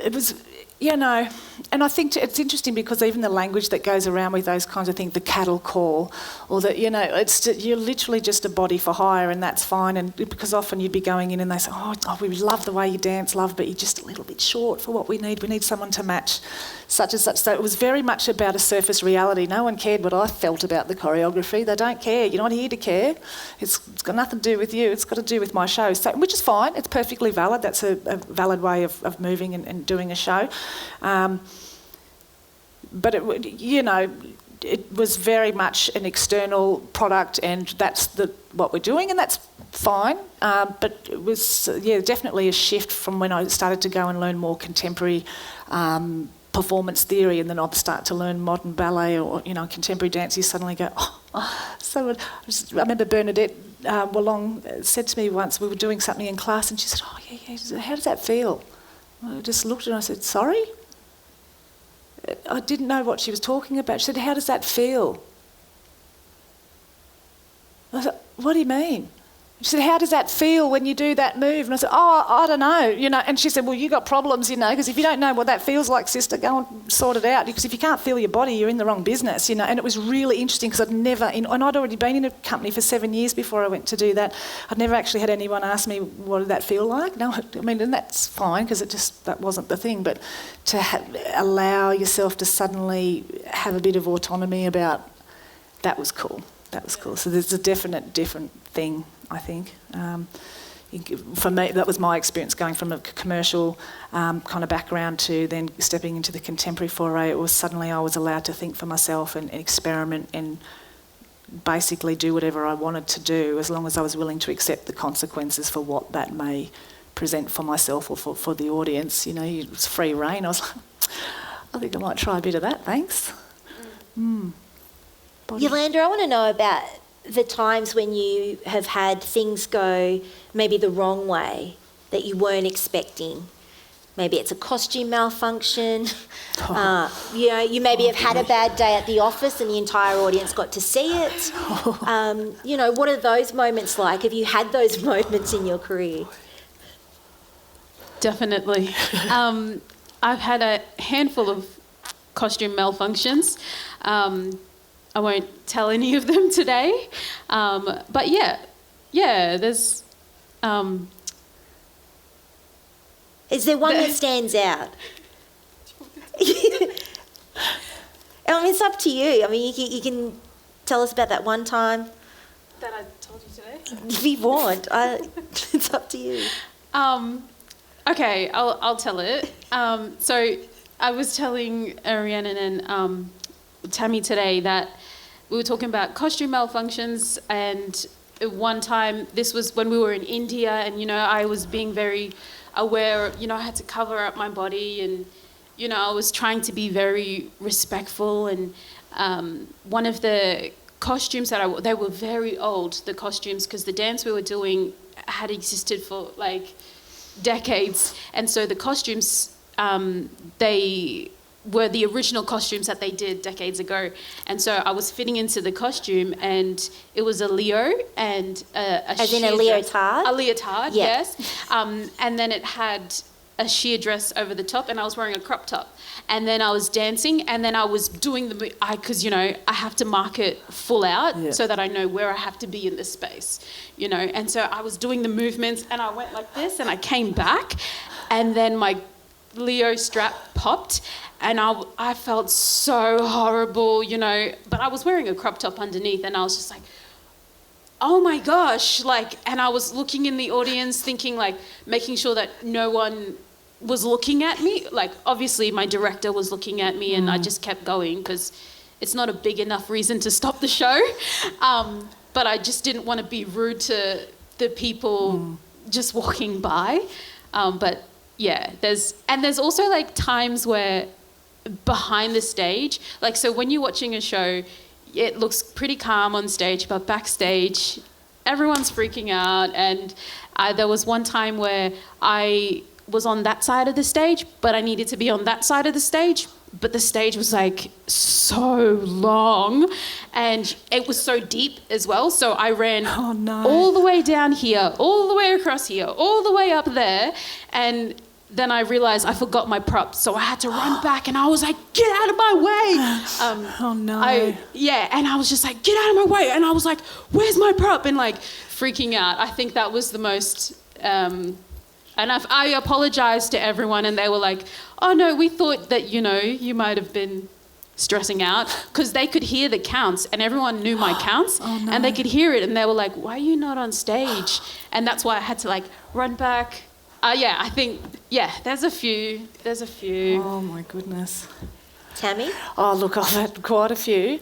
Speaker 3: It was, you know, and I think it's interesting because even the language that goes around with those kinds of things, the cattle call, or that, you know, you're literally just a body for hire, and that's fine. And because often you'd be going in and they say, oh, we love the way you dance, love, but you're just a little bit short for what we need. We need someone to match such and such. So it was very much about a surface reality. No one cared what I felt about the choreography. They don't care. You're not here to care. It's got nothing to do with you. It's got to do with my show, so, which is fine. It's perfectly valid. That's a valid way of moving and doing a show. But it, you know, it was very much an external product, and that's what we're doing, and that's fine. But it was, definitely a shift from when I started to go and learn more contemporary performance theory, and then I'd start to learn modern ballet or, you know, contemporary dance. You suddenly go, so I remember Bernadette Wollong said to me once, we were doing something in class, and she said, how does that feel? I just looked at her and I said, sorry? I didn't know what she was talking about. She said, how does that feel? I said, what do you mean? She said, how does that feel when you do that move? And I said, I don't know, you know. And she said, well, you got problems, you know, because if you don't know what that feels like, sister, go and sort it out. Because if you can't feel your body, you're in the wrong business, you know. And it was really interesting because and I'd already been in a company for 7 years before I went to do that. I'd never actually had anyone ask me, what did that feel like? No, I mean, and that's fine because that wasn't the thing. But to allow yourself to suddenly have a bit of autonomy about that was cool. That was cool. So there's a definite different thing, I think. For me, that was my experience going from a commercial kind of background to then stepping into the contemporary foray. It was suddenly I was allowed to think for myself and experiment and basically do whatever I wanted to do, as long as I was willing to accept the consequences for what that may present for myself or for the audience. You know, it was free rein. I was like, I think I might try a bit of that, thanks.
Speaker 2: Yolanda, I want to know about the times when you have had things go maybe the wrong way that you weren't expecting. Maybe it's a costume malfunction. You know, you maybe have had a bad day at the office and the entire audience got to see it. You know, what are those moments like? Have you had those moments in your career?
Speaker 4: Definitely. I've had a handful of costume malfunctions. I won't tell any of them today. But yeah, there's...
Speaker 2: Is there one that stands out? I mean, it's up to you. I mean, you can tell us about that one time.
Speaker 4: That I told you today?
Speaker 2: If you want. It's up to you.
Speaker 4: Okay, I'll tell it. So I was telling Rhiannon and Tammi today that we were talking about costume malfunctions, and one time, this was when we were in India, and, you know, I was being very I had to cover up my body, and, I was trying to be very respectful. And one of the costumes they were very old, the costumes, because the dance we were doing had existed for like decades. And so the costumes, they were the original costumes that they did decades ago. And so I was fitting into the costume, and it was a Leo and
Speaker 2: As in a leotard?
Speaker 4: A leotard,
Speaker 2: Yeah.
Speaker 4: yes. And then it had a sheer dress over the top, and I was wearing a crop top. And then I was dancing, and then I was doing because, I have to mark it full out so that I know where I have to be in this space, And so I was doing the movements, and I went like this, and I came back, and then my Leo strap popped, and I felt so horrible, but I was wearing a crop top underneath, and I was just like, oh my gosh, and I was looking in the audience thinking, making sure that no one was looking at me. Obviously my director was looking at me, and I just kept going because it's not a big enough reason to stop the show. But I just didn't want to be rude to the people just walking by. But yeah, there's also times where behind the stage, so when you're watching a show, it looks pretty calm on stage, but backstage, everyone's freaking out. And there was one time where I was on that side of the stage, but I needed to be on that side of the stage. But the stage was so long, and it was so deep as well. So I ran all the way down here, all the way across here, all the way up there. And then I realised I forgot my props, so I had to run back, and I was like, get out of my way. And I was just like, get out of my way. And I was like, where's my prop? And freaking out. I think that was the most... And I apologised to everyone, and they were like, oh no, we thought that, you might have been stressing out, because they could hear the counts, and everyone knew my counts, and they could hear it, and they were like, why are you not on stage? And that's why I had to run back. I think, there's a few.
Speaker 3: Oh my goodness.
Speaker 2: Tammi?
Speaker 3: Oh look, I've had quite a few.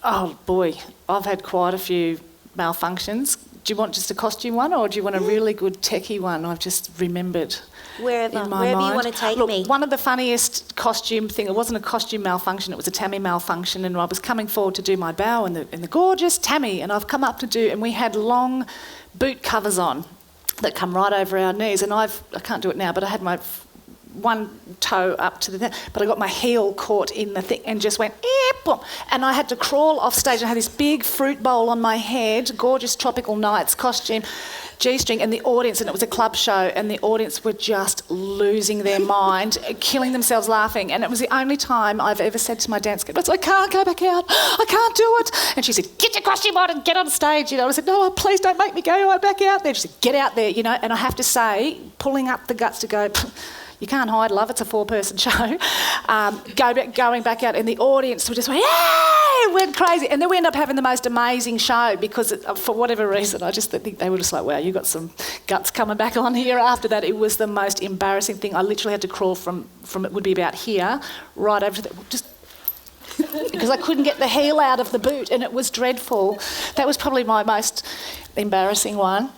Speaker 3: Oh boy, I've had quite a few malfunctions. Do you want just a costume one, or do you want a really good techie one? I've just remembered.
Speaker 2: Wherever
Speaker 3: in my mind.
Speaker 2: you want to take
Speaker 3: Look,
Speaker 2: me.
Speaker 3: One of the funniest costume thing, it wasn't a costume malfunction, it was a Tammi malfunction, and I was coming forward to do my bow in the gorgeous Tammi, and I've come up to do, and we had long boot covers on that come right over our knees, and I can't do it now, but I had my one toe up to the, but I got my heel caught in the thing and just went, boom, and I had to crawl off stage. I had this big fruit bowl on my head, gorgeous tropical nights costume, G-string, and the audience, and it was a club show, and the audience were just losing their mind, killing themselves laughing, and it was the only time I've ever said to my dance girl, I can't go back out, I can't do it. And she said, get your costume on and get on stage, And I said, no, please don't make me go back out there. She said, get out there, and I have to say, pulling up the guts to go, you can't hide, love, it's a 4-person show. Going back out, and the audience would just went, yeah, went crazy. And then we ended up having the most amazing show because, for whatever reason, I just think they were just like, wow, you got some guts coming back on here after that. It was the most embarrassing thing. I literally had to crawl from it would be about here, right over to just because I couldn't get the heel out of the boot, and it was dreadful. That was probably my most embarrassing one.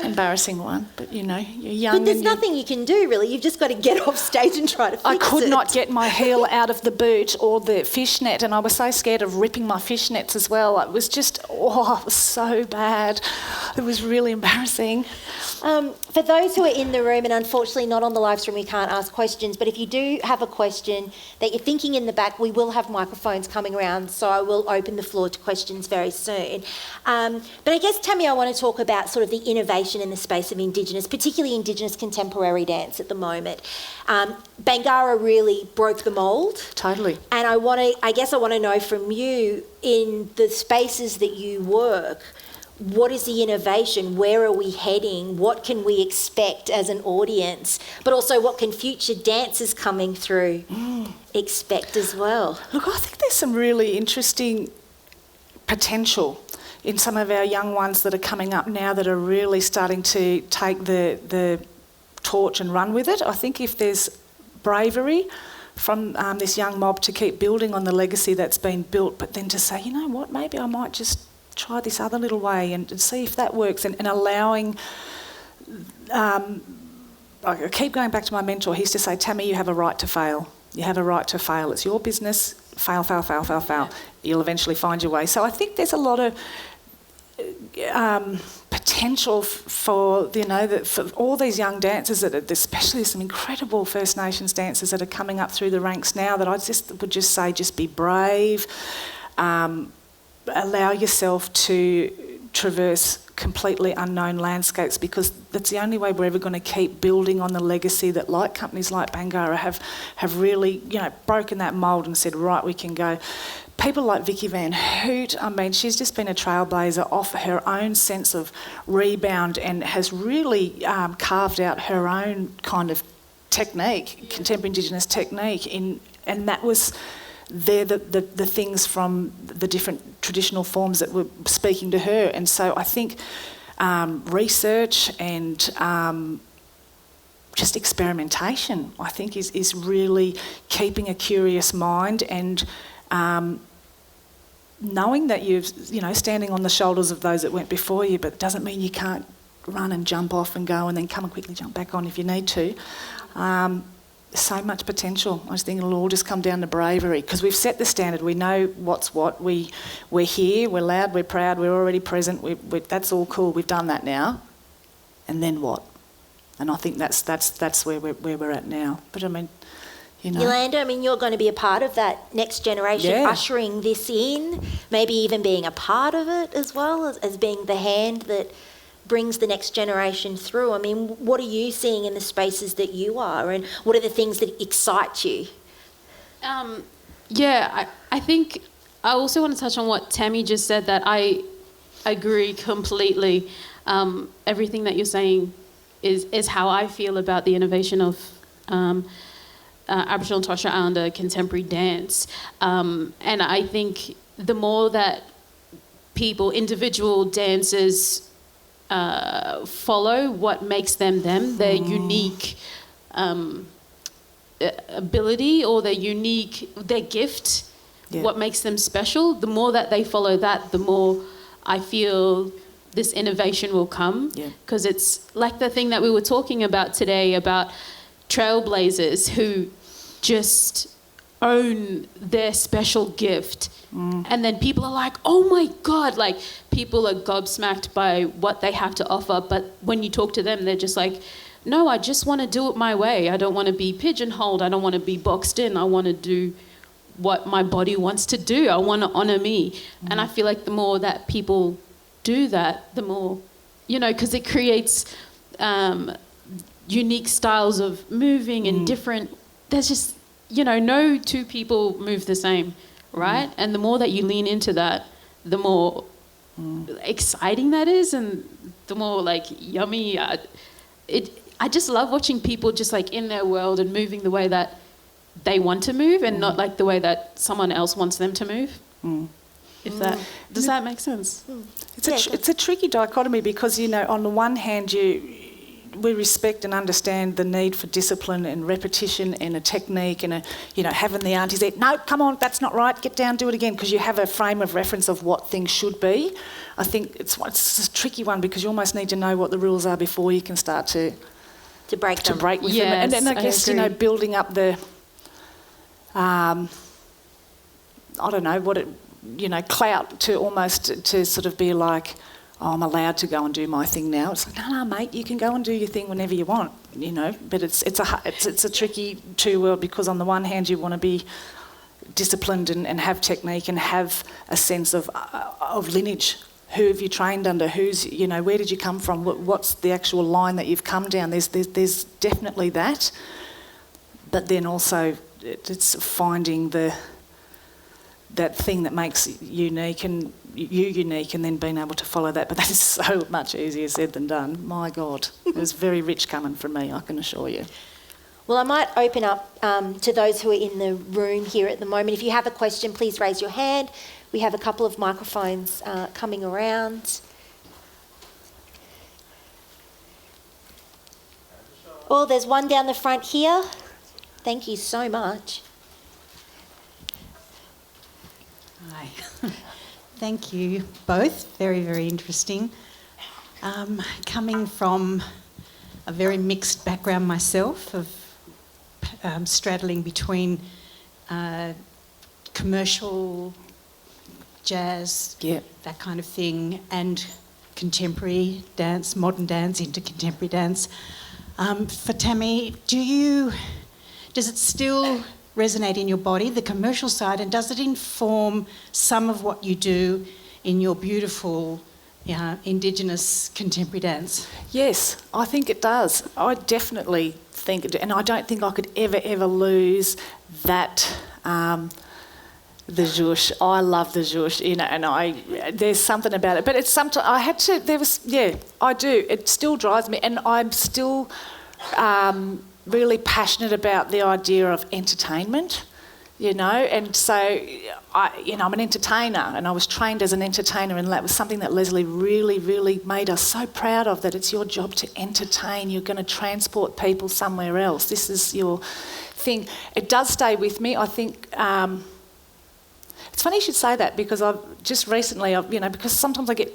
Speaker 3: But you're young.
Speaker 2: But there's nothing you can do, really. You've just got to get off stage and try to fix it.
Speaker 3: I could not get my heel out of the boot or the fishnet, and I was so scared of ripping my fishnets as well. It was just, it was so bad. It was really embarrassing.
Speaker 2: For those who are in the room, and unfortunately not on the live stream, we can't ask questions, but if you do have a question that you're thinking in the back, we will have microphones coming around, so I will open the floor to questions very soon. But I guess, Tammi, I want to talk about sort of the innovation in the space of Indigenous, particularly Indigenous contemporary dance at the moment. Bangarra really broke the mould.
Speaker 3: Totally.
Speaker 2: And I guess I want to know from you, in the spaces that you work, what is the innovation? Where are we heading? What can we expect as an audience? But also, what can future dancers coming through expect as well?
Speaker 3: Look, I think there's some really interesting potential in some of our young ones that are coming up now that are really starting to take the torch and run with it. I think if there's bravery from this young mob to keep building on the legacy that's been built, but then to say, you know what, maybe I might just try this other little way and see if that works, and allowing I keep going back to my mentor. He used to say, Tammi, you have a right to fail. You have a right to fail. It's your business. Fail, fail, fail, fail, fail. You'll eventually find your way. So I think there's a lot of potential for, for all these young dancers, especially some incredible First Nations dancers that are coming up through the ranks now, that I would just say, just be brave, allow yourself to traverse completely unknown landscapes, because that's the only way we're ever going to keep building on the legacy that, like companies like Bangarra have really, broken that mould and said, right, we can go. People like Vicky Van Hoot, I mean, she's just been a trailblazer off her own sense of rebound and has really carved out her own kind of technique, contemporary Indigenous technique, and that was the things from the different traditional forms that were speaking to her. And so I think research and just experimentation, I think, is really keeping a curious mind and knowing that you've, standing on the shoulders of those that went before you, but it doesn't mean you can't run and jump off and go and then come and quickly jump back on if you need to. So much potential. I just think it'll all just come down to bravery, because we've set the standard. We know what's what. We're here. We're loud. We're proud. We're already present. That's all cool. We've done that now. And then what? And I think that's where we're at now. But I mean,
Speaker 2: Yolanda, I mean, you're going to be a part of that next generation, ushering this in, maybe even being a part of it as well, as being the hand that brings the next generation through. I mean, what are you seeing in the spaces that you are, and what are the things that excite you?
Speaker 4: I think I also want to touch on what Tammi just said, that I agree completely. Everything that you're saying is how I feel about the innovation of Aboriginal and Torres Strait Islander contemporary dance. And I think the more that individual dancers follow what makes them, their unique ability or their gift, what makes them special, the more that they follow that, the more I feel this innovation will come. Because it's like the thing that we were talking about today about trailblazers who just own their special gift. And then people are like, oh my God, like people are gobsmacked by what they have to offer. But when you talk to them, they're just like, no, I just want to do it my way. I don't want to be pigeonholed. I don't want to be boxed in. I want to do what my body wants to do. I want to honour me. And I feel like the more that people do that, the more, because it creates unique styles of moving and different, there's just, no two people move the same, right? And the more that you lean into that, the more exciting that is, and the more like yummy. I just love watching people just like in their world and moving the way that they want to move, and not like the way that someone else wants them to move. If that does that make sense?
Speaker 3: It's a tricky dichotomy, because on the one hand we respect and understand the need for discipline and repetition and a technique and having the aunties there, no, come on, that's not right, get down, do it again, because you have a frame of reference of what things should be. I think it's a tricky one, because you almost need to know what the rules are before you can start to break with them. And then I guess building up the I don't know what it clout to almost to sort of be like, oh, I'm allowed to go and do my thing now. It's like, no, mate, you can go and do your thing whenever you want, But it's a tricky two world, because on the one hand you want to be disciplined and have technique and have a sense of lineage. Who have you trained under? Who's where did you come from? What's the actual line that you've come down? There's definitely that, but then also it's finding that thing that makes you unique, and then being able to follow that. But that is so much easier said than done. My God, it was very rich coming from me, I can assure you.
Speaker 2: Well, I might open up to those who are in the room here at the moment. If you have a question, please raise your hand. We have a couple of microphones coming around. Oh, there's one down the front here. Thank you so much.
Speaker 6: Hi. Thank you both. Very, very interesting. Coming from a very mixed background myself of straddling between commercial jazz, that kind of thing, and contemporary dance, modern dance into contemporary dance. For Tammi, does it still resonate in your body, the commercial side, and does it inform some of what you do in your beautiful Indigenous contemporary dance?
Speaker 3: Yes, I think it does. I definitely think it, and I don't think I could ever lose that. The zhoosh. I love the zhoosh, and there's something about it. But it's sometimes I do. It still drives me, and I'm still really passionate about the idea of entertainment, and so I'm an entertainer, and I was trained as an entertainer, and that was something that Leslie really made us so proud of, that it's your job to entertain. You're going to transport people somewhere else. This is your thing. It does stay with me. I think it's funny you should say that, because I've just recently, because sometimes I get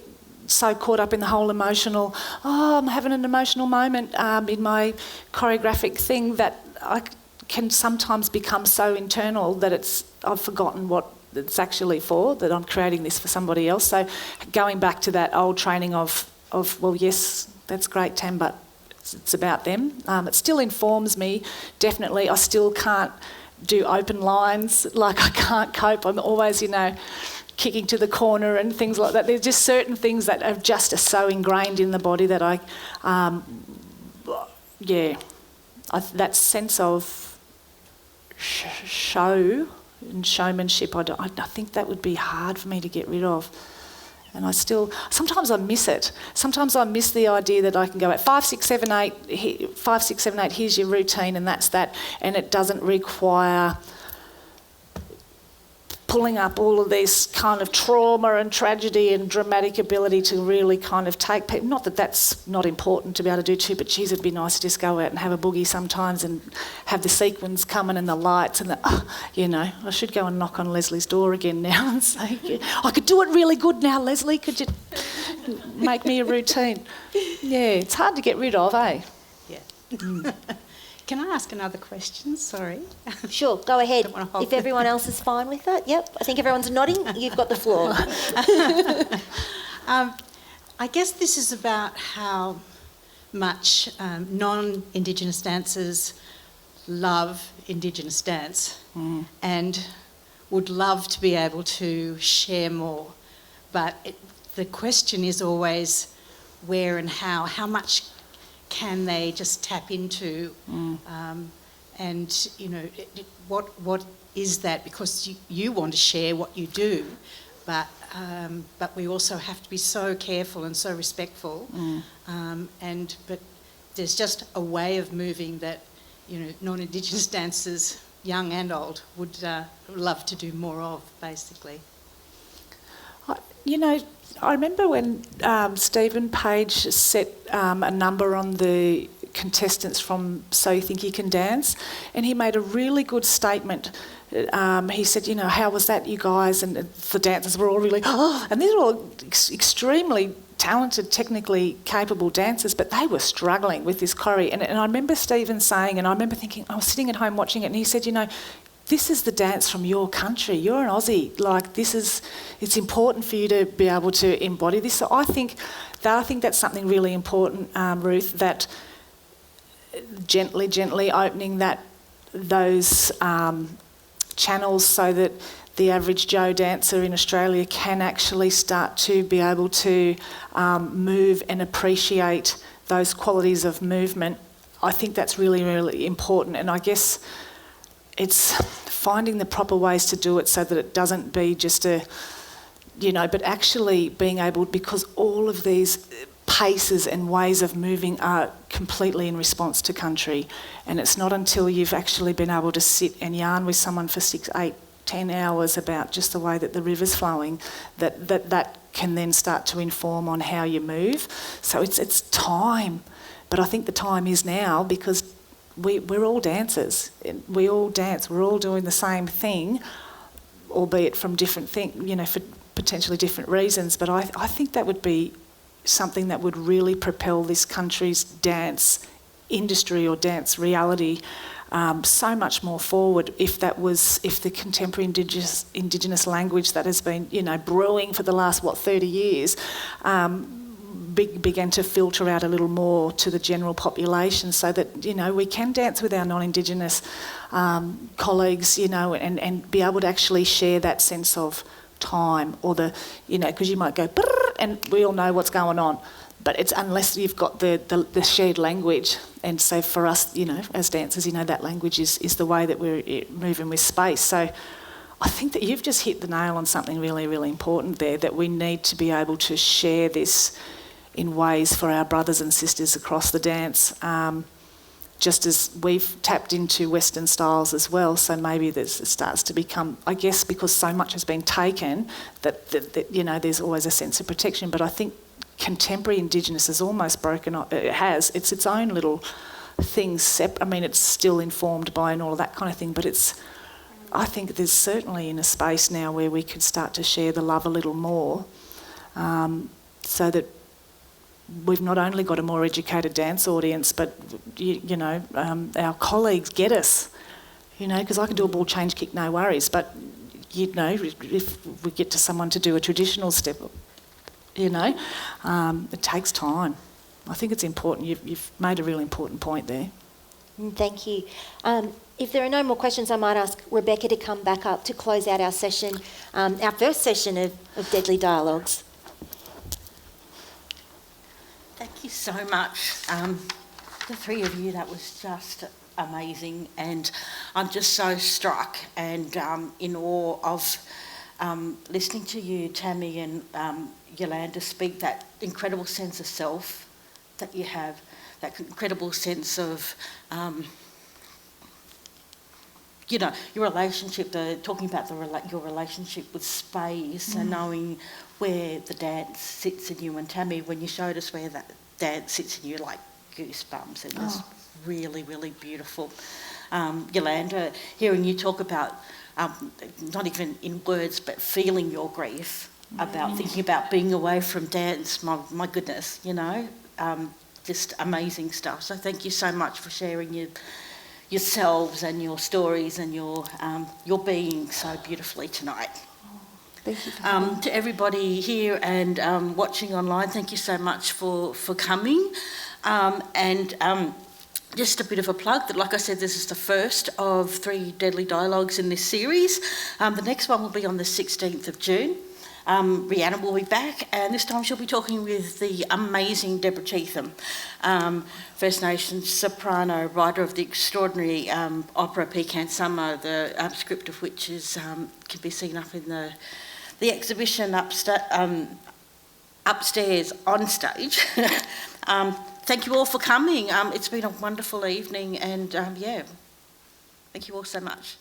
Speaker 3: so caught up in the whole emotional, I'm having an emotional moment in my choreographic thing, that I can sometimes become so internal that I've forgotten what it's actually for, that I'm creating this for somebody else. So going back to that old training of well, yes, that's great, Tam, but it's about them. It still informs me, definitely. I still can't do open lines, like I can't cope. I'm always, kicking to the corner and things like that. There's just certain things that are so ingrained in the body that that sense of show and showmanship, I think that would be hard for me to get rid of. And sometimes I miss it. Sometimes I miss the idea that I can go at 5, 6, 7, 8, here's your routine and that's that. And it doesn't require pulling up all of this kind of trauma and tragedy and dramatic ability to really kind of take people. Not that that's not important to be able to do too, but geez, it'd be nice to just go out and have a boogie sometimes and have the sequins coming and the lights and I should go and knock on Leslie's door again now and say, I could do it really good now, Leslie, could you make me a routine? Yeah, it's hard to get rid of, eh?
Speaker 6: Yeah. Can I ask another question? Sorry.
Speaker 2: Sure, go ahead.
Speaker 6: If
Speaker 2: everyone else is fine with that. Yep, I think everyone's nodding. You've got the floor.
Speaker 6: I guess this is about how much non-Indigenous dancers love Indigenous dance and would love to be able to share more. But the question is always where and how much can they just tap into, and what is that? Because you want to share what you do, but we also have to be so careful and so respectful, but there's just a way of moving that non-Indigenous dancers, young and old, would love to do more of, basically.
Speaker 3: I remember when Stephen Page set a number on the contestants from So You Think You Can Dance, and he made a really good statement. He said, how was that, you guys? And the dancers were all really, and these were all extremely talented, technically capable dancers, but they were struggling with this choreo. And I remember Stephen saying, and I remember thinking, I was sitting at home watching it, and he said, this is the dance from your country. You're an Aussie. It's important for you to be able to embody this. So I think that's something really important, Ruth, that gently opening those channels so that the average Joe dancer in Australia can actually start to be able to move and appreciate those qualities of movement. I think that's really, really important. And I guess it's finding the proper ways to do it so that it doesn't be just but actually being able, because all of these paces and ways of moving are completely in response to country. And it's not until you've actually been able to sit and yarn with someone for 6, 8, 10 hours about just the way that the river's flowing that can then start to inform on how you move. So it's time. But I think the time is now, because we're all dancers. We all dance. We're all doing the same thing, albeit from different for potentially different reasons. But I think that would be something that would really propel this country's dance industry or dance reality so much more forward if the contemporary Indigenous language that has been, brewing for the last, 30 years, began to filter out a little more to the general population, so that, we can dance with our non-Indigenous colleagues, and be able to actually share that sense of time, or because you might go, brrr, and we all know what's going on. But it's unless you've got the shared language. And so for us, as dancers, that language is the way that we're moving with space. So I think that you've just hit the nail on something really, really important there, that we need to be able to share this in ways for our brothers and sisters across the dance, just as we've tapped into Western styles as well. So maybe it starts to become, I guess, because so much has been taken, that there's always a sense of protection. But I think contemporary Indigenous has almost broken up. It's its own little thing. It's still informed by and all of that kind of thing, but I think there's certainly in a space now where we could start to share the love a little more, so that we've not only got a more educated dance audience, but our colleagues get us, because I can do a ball change kick, no worries, but if we get to someone to do a traditional step, it takes time. I think it's important. You've made a really important point there.
Speaker 2: Thank you. If there are no more questions, I might ask Rebecca to come back up to close out our session, our first session of Deadly Dialogues.
Speaker 1: Thank you so much. The three of you, that was just amazing, and I'm just so struck and in awe of listening to you, Tammi and Yolanda, speak that incredible sense of self that you have, that incredible sense of, your relationship, talking about your relationship with space and knowing where the dance sits in you. And Tammi, when you showed us where that dance sits in you, like goosebumps, it was really, really beautiful. Yolanda, hearing you talk about, not even in words, but feeling your grief, about thinking about being away from dance, my goodness, just amazing stuff. So thank you so much for sharing yourselves and your stories and your being so beautifully tonight.
Speaker 2: Thank you.
Speaker 1: To everybody here and watching online, thank you so much for coming. Just a bit of a plug that, like I said, this is the first of 3 Deadly Dialogues in this series. The next one will be on the 16th of June. Rhianna will be back, and this time she'll be talking with the amazing Deborah Cheetham, First Nations soprano, writer of the extraordinary opera Pecan Summer, the script of which can be seen up in the exhibition upstairs on stage. Thank you all for coming. It's been a wonderful evening, and thank you all so much.